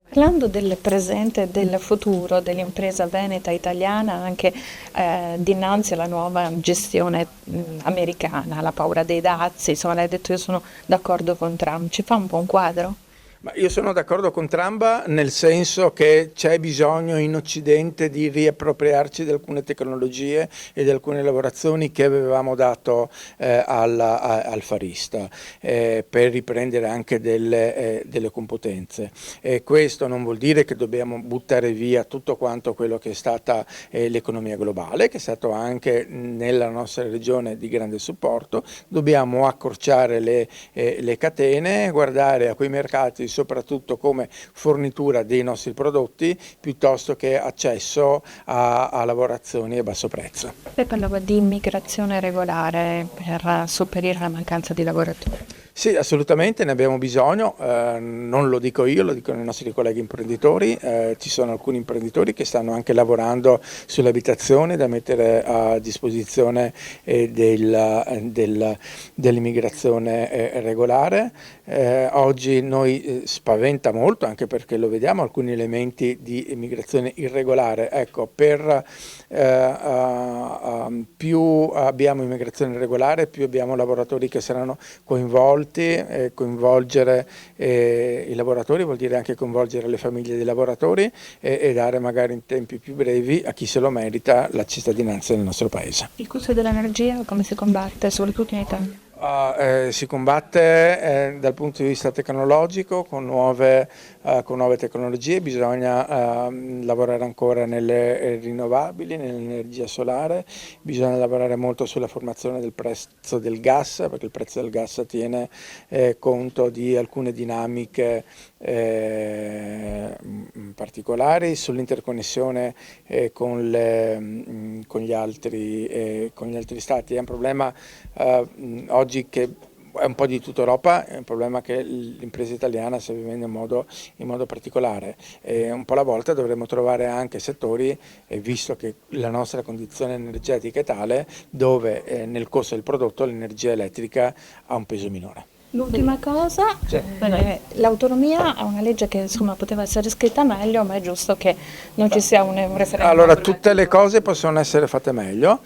Parlando del presente e del futuro dell'impresa veneta italiana, anche dinanzi alla nuova gestione americana, la paura dei dazi, insomma, l'hai detto io sono d'accordo con Trump, ci fa un po' un quadro? Ma io sono d'accordo con Trump nel senso che c'è bisogno in Occidente di riappropriarci di alcune tecnologie e di alcune lavorazioni che avevamo dato al Farista per riprendere anche delle competenze. Questo non vuol dire che dobbiamo buttare via tutto quanto quello che è stata l'economia globale, che è stato anche nella nostra regione di grande supporto. Dobbiamo accorciare le catene, guardare a quei mercati soprattutto come fornitura dei nostri prodotti piuttosto che accesso a lavorazioni a basso prezzo. Lei parlava di immigrazione regolare per sopperire alla mancanza di lavoratori. Sì, assolutamente, ne abbiamo bisogno, non lo dico io, lo dicono i nostri colleghi imprenditori, ci sono alcuni imprenditori che stanno anche lavorando sulle abitazioni da mettere a disposizione dell'immigrazione regolare. Oggi noi spaventa molto, anche perché lo vediamo, alcuni elementi di immigrazione irregolare. Ecco, più abbiamo immigrazione regolare, più abbiamo lavoratori che saranno coinvolti. Coinvolgere i lavoratori vuol dire anche coinvolgere le famiglie dei lavoratori e dare magari in tempi più brevi a chi se lo merita la cittadinanza nel nostro paese. Il costo dell'energia come si combatte, soprattutto in Italia? Si combatte dal punto di vista tecnologico con nuove tecnologie, bisogna lavorare ancora nelle rinnovabili, nell'energia solare, bisogna lavorare molto sulla formazione del prezzo del gas, perché il prezzo del gas tiene conto di alcune dinamiche particolari, sull'interconnessione con gli altri stati. È un problema oggi che è un po' di tutta Europa, è un problema che l'impresa italiana sta vivendo in modo particolare. Un po' alla volta dovremmo trovare anche settori, visto che la nostra condizione energetica è tale, dove nel costo del prodotto l'energia elettrica ha un peso minore. L'ultima cosa, Sì. l'autonomia è una legge che insomma poteva essere scritta meglio, ma è giusto che non ci sia un referendum. Allora, tutte le cose possono essere fatte meglio,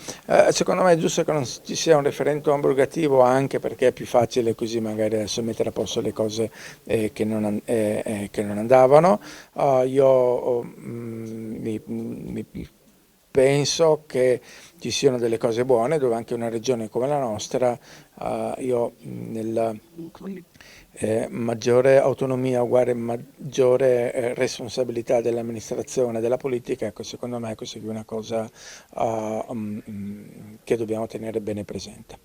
secondo me è giusto che non ci sia un referendum abrogativo, anche perché è più facile così magari adesso mettere a posto le cose che non andavano. Penso che ci siano delle cose buone, dove anche una regione come la nostra, nella maggiore autonomia uguale maggiore responsabilità dell'amministrazione, della politica, ecco, secondo me questa è una cosa che dobbiamo tenere bene presente.